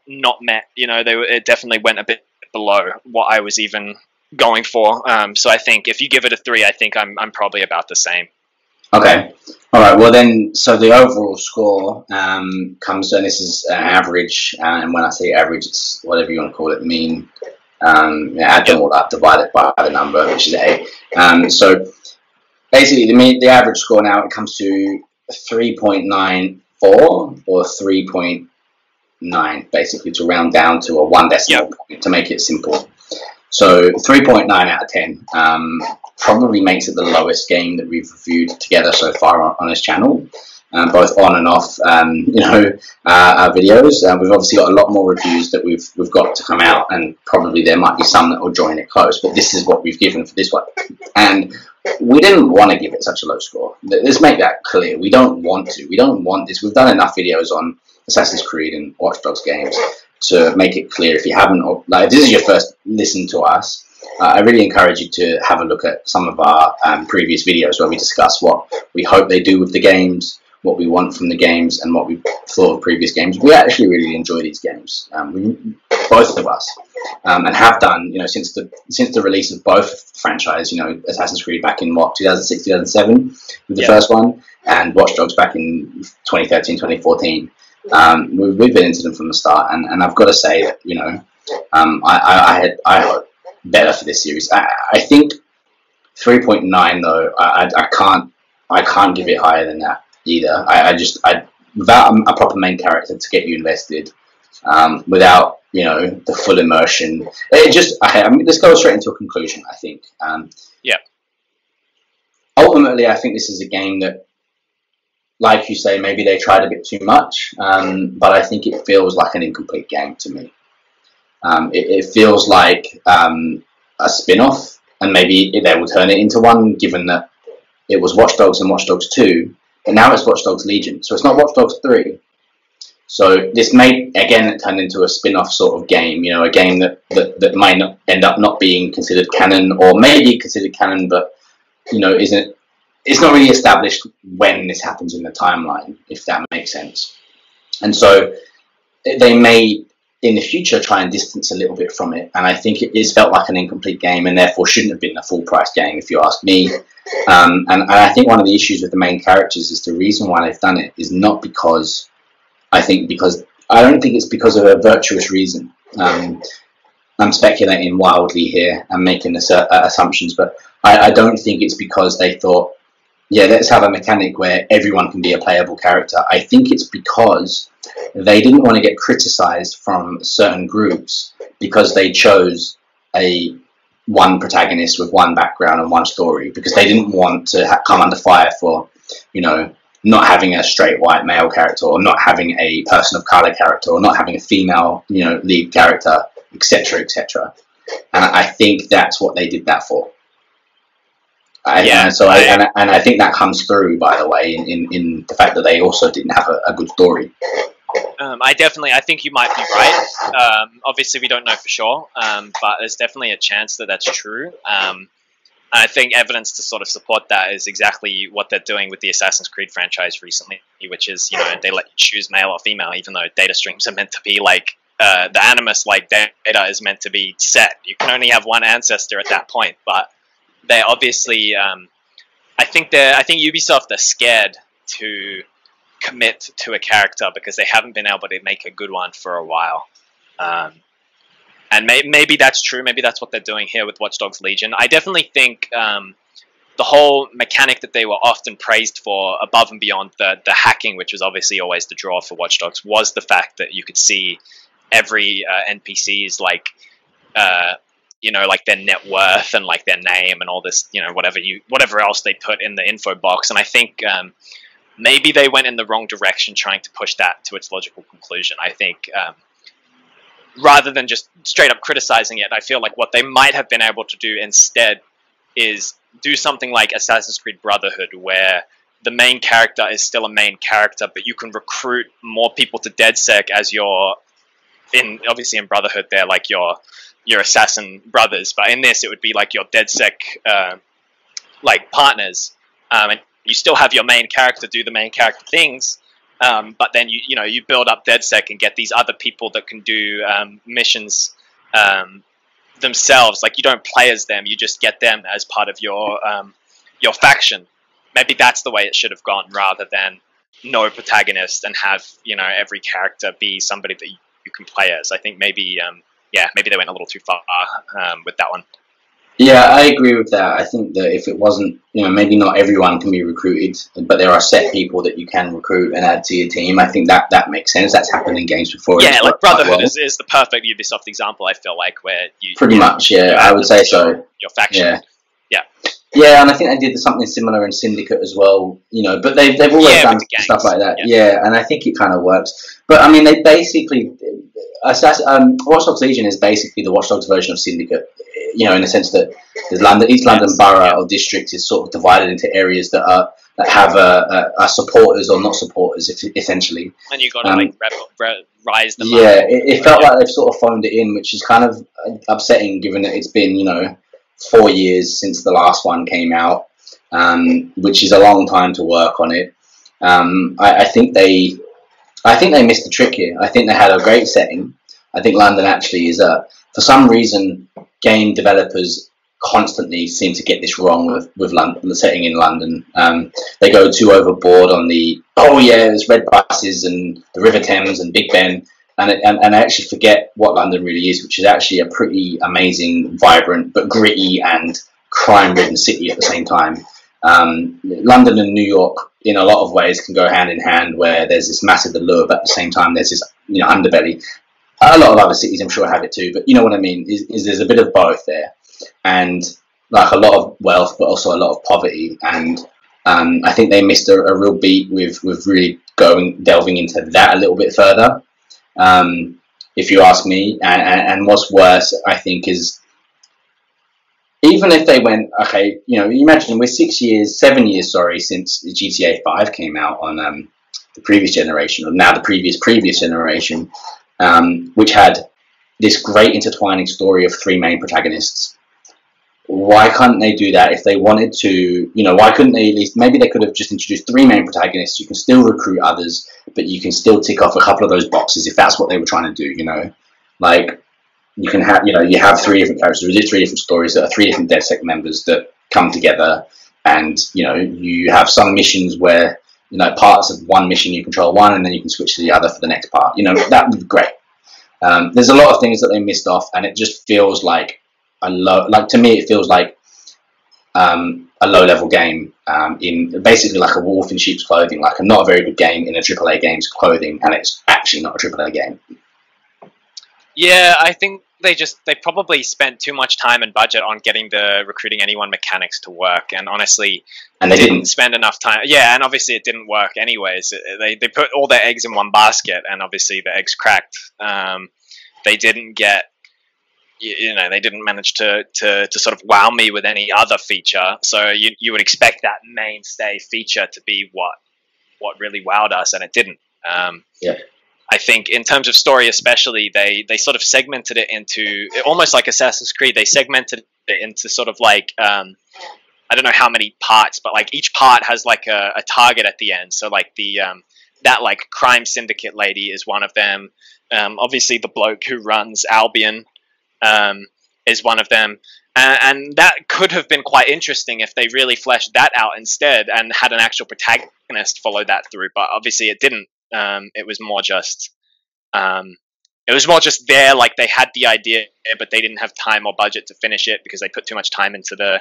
Speaker 2: not met. It definitely went a bit below what I was even going for. So I think if you give it a 3, I think I'm probably about the same.
Speaker 1: Okay. All right. Well, then, so the overall score comes, and this is an average, and when I say average, it's whatever you want to call it, mean. Add them all up, divide it by the number, which is 8. So basically, the average score now, it comes to 3.94 or 3.9, basically, to round down to a 1 decimal point to make it simple. So 3.9 out of 10 probably makes it the lowest game that we've reviewed together so far on this channel, both on and off, our videos. We've obviously got a lot more reviews that we've got to come out, and probably there might be some that will join it close. But this is what we've given for this one, and we didn't want to give it such a low score. Let's make that clear. We don't want to. We don't want this. We've done enough videos on Assassin's Creed and Watch Dogs games to make it clear. If you haven't, or like if this is your first listen to us, I really encourage you to have a look at some of our previous videos where we discuss what we hope they do with the games, what we want from the games, and what we thought of previous games. We actually really enjoy these games, both of us, and have done, since the release of both franchise. Assassin's Creed back in 2006, 2007 with the first one, and Watch Dogs back in 2013, 2014. We've been into them from the start, and I've got to say that I hope better for this series. I think 3.9 though. I can't give it higher than that either. Without a proper main character to get you invested, without the full immersion, let's go straight into a conclusion. I think. Ultimately, I think this is a game that, like you say, maybe they tried a bit too much, but I think it feels like an incomplete game to me. It feels like a spin-off, and maybe they will turn it into one, given that it was Watch Dogs and Watch Dogs 2, but now it's Watch Dogs Legion, so it's not Watch Dogs 3. So this may, again, turn into a spin-off sort of game, a game that might not end up not being considered canon, or maybe considered canon, but, it's not really established when this happens in the timeline, if that makes sense. And so they may, in the future, try and distance a little bit from it, and I think it is felt like an incomplete game, and therefore shouldn't have been a full-price game, if you ask me. And I think one of the issues with the main characters is the reason why they've done it is not because I don't think it's because of a virtuous reason. I'm speculating wildly here and making assumptions, but I don't think it's because they thought, let's have a mechanic where everyone can be a playable character. I think it's because they didn't want to get criticized from certain groups because they chose one protagonist with one background and one story, because they didn't want to come under fire for, not having a straight white male character, or not having a person of color character, or not having a female, lead character, etc., etc. And I think that's what they did that for. I think that comes through, by the way, in the fact that they also didn't have a good story.
Speaker 2: I think you might be right. Obviously, we don't know for sure, but there's definitely a chance that that's true. I think evidence to sort of support that is exactly what they're doing with the Assassin's Creed franchise recently, which is, they let you choose male or female, even though data streams are meant to be like, the Animus data is meant to be set. You can only have one ancestor at that point, but they obviously, I think Ubisoft are scared to commit to a character because they haven't been able to make a good one for a while. And maybe that's true. Maybe that's what they're doing here with Watch Dogs Legion. I definitely think the whole mechanic that they were often praised for, above and beyond the hacking, which was obviously always the draw for Watch Dogs, was the fact that you could see every NPC's like their net worth and like their name and all this, whatever else they put in the info box. And I think maybe they went in the wrong direction trying to push that to its logical conclusion. I think rather than just straight up criticizing it, I feel like what they might have been able to do instead is do something like Assassin's Creed Brotherhood, where the main character is still a main character, but you can recruit more people to DedSec as obviously in Brotherhood they're like your assassin brothers, but in this it would be like your DedSec partners, and you still have your main character do the main character things, but then you build up DedSec and get these other people that can do missions themselves. Like, you don't play as them, you just get them as part of your faction. Maybe that's the way it should have gone, rather than no protagonist and have every character be somebody that you can play as. I think maybe maybe they went a little too far with that one.
Speaker 1: Yeah, I agree with that. I think that if it wasn't, maybe not everyone can be recruited, but there are set people that you can recruit and add to your team. I think that makes sense. That's happened in games before.
Speaker 2: Yeah, like Brotherhood is the perfect Ubisoft example, I feel like, where you...
Speaker 1: Pretty much, yeah, I would say so.
Speaker 2: Your faction.
Speaker 1: Yeah, and I think they did something similar in Syndicate as well, but they've always done stuff like that. Yeah, and I think it kind of works. But, I mean, they basically... Watch Dogs Legion is basically the Watch Dogs version of Syndicate, in the sense that each London borough or district is sort of divided into areas that have supporters or not supporters, essentially.
Speaker 2: And you got to rise them up.
Speaker 1: Yeah, it felt like they've sort of phoned it in, which is kind of upsetting, given that it's been 4 years since the last one came out, which is a long time to work on it. I think they missed the trick here. I think they had a great setting. I think London actually is for some reason, game developers constantly seem to get this wrong with London, the setting in London. They go too overboard on there's red buses and the River Thames and Big Ben, and they actually forget what London really is, which is actually a pretty amazing, vibrant, but gritty and crime-ridden city at the same time. London and New York, in a lot of ways, can go hand in hand, where there's this massive allure, but at the same time, there's this underbelly. A lot of other cities, I'm sure, have it too, but you know what I mean. Is there's a bit of both there, and like a lot of wealth, but also a lot of poverty. And I think they missed a real beat with really delving into that a little bit further. If you ask me, and what's worse, I think, is even if they went, okay, imagine we're 7 years, since GTA 5 came out on the previous generation, or now the previous generation, which had this great intertwining story of three main protagonists. Why can't they do that if they wanted to? Why couldn't they at least, maybe they could have just introduced three main protagonists. You can still recruit others, but you can still tick off a couple of those boxes if that's what they were trying to do, Like, you can have, you have three different characters, there is three different stories, that are three different DevSec members that come together, and, you have some missions where, parts of one mission you control one, and then you can switch to the other for the next part. That would be great. There's a lot of things that they missed off, and it just feels like to me, it feels like a low-level game, in basically like a wolf in sheep's clothing, like a not a very good game in a AAA game's clothing, and it's actually not a AAA game.
Speaker 2: Yeah, I think they probably spent too much time and budget on getting the recruiting anyone mechanics to work, and honestly,
Speaker 1: and they didn't
Speaker 2: spend enough time. Yeah, and obviously it didn't work anyways. They put all their eggs in one basket, and obviously the eggs cracked. They didn't get, they didn't manage to sort of wow me with any other feature. So you would expect that mainstay feature to be what really wowed us, and it didn't.
Speaker 1: Yeah.
Speaker 2: I think in terms of story especially, they sort of segmented it into, almost like Assassin's Creed, they segmented it into sort of like, I don't know how many parts, but like each part has like a target at the end. So like that like crime syndicate lady is one of them. Obviously the bloke who runs Albion is one of them. And that could have been quite interesting if they really fleshed that out instead and had an actual protagonist follow that through. But obviously it didn't. It was more just there, like they had the idea, but they didn't have time or budget to finish it because they put too much time into the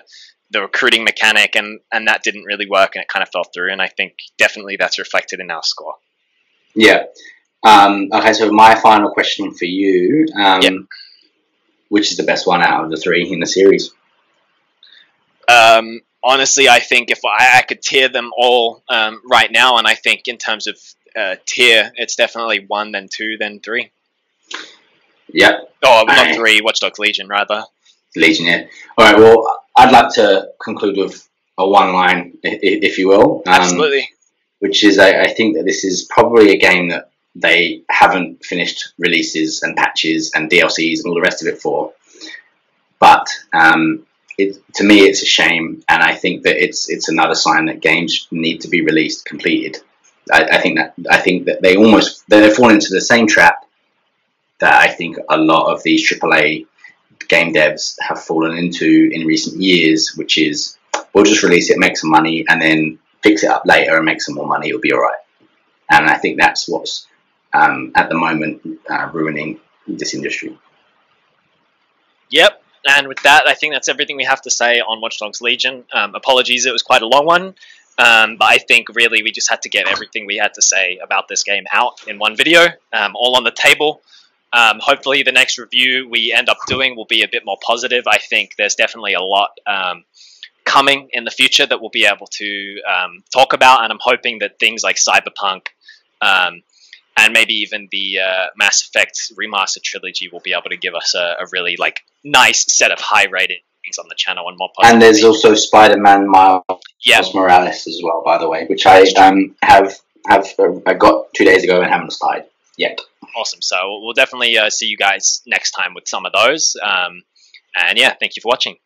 Speaker 2: recruiting mechanic, and that didn't really work, and it kind of fell through. And I think definitely that's reflected in our score.
Speaker 1: Yeah. Okay, so my final question for you, which is the best one out of the three in the series?
Speaker 2: Honestly, I think if I could tier them all right now, and I think in terms of tier, it's definitely 1, then 2, then 3.
Speaker 1: Yeah.
Speaker 2: Oh, not 3. Watch Dogs Legion, rather.
Speaker 1: Legion, yeah. All right. Well, I'd like to conclude with a one-line, if you will.
Speaker 2: Absolutely.
Speaker 1: Which is, I think that this is probably a game that they haven't finished releases and patches and DLCs and all the rest of it for. But to me, it's a shame, and I think that it's another sign that games need to be released completed. I think that they've fallen into the same trap that I think a lot of these AAA game devs have fallen into in recent years, which is, we'll just release it, make some money, and then fix it up later and make some more money. It'll be all right. And I think that's what's at the moment ruining this industry.
Speaker 2: Yep. And with that, I think that's everything we have to say on Watch Dogs Legion. Apologies, it was quite a long one. But I think really we just had to get everything we had to say about this game out in one video, all on the table. Hopefully the next review we end up doing will be a bit more positive. I think there's definitely a lot coming in the future that we'll be able to talk about, and I'm hoping that things like Cyberpunk and maybe even the Mass Effect Remastered Trilogy will be able to give us a really like nice set of high ratings on the channel and more positive.
Speaker 1: And there's also Spider-Man Miles Morales as well, by the way, which I got 2 days ago and haven't started yet.
Speaker 2: Awesome. So we'll definitely see you guys next time with some of those. And yeah, thank you for watching.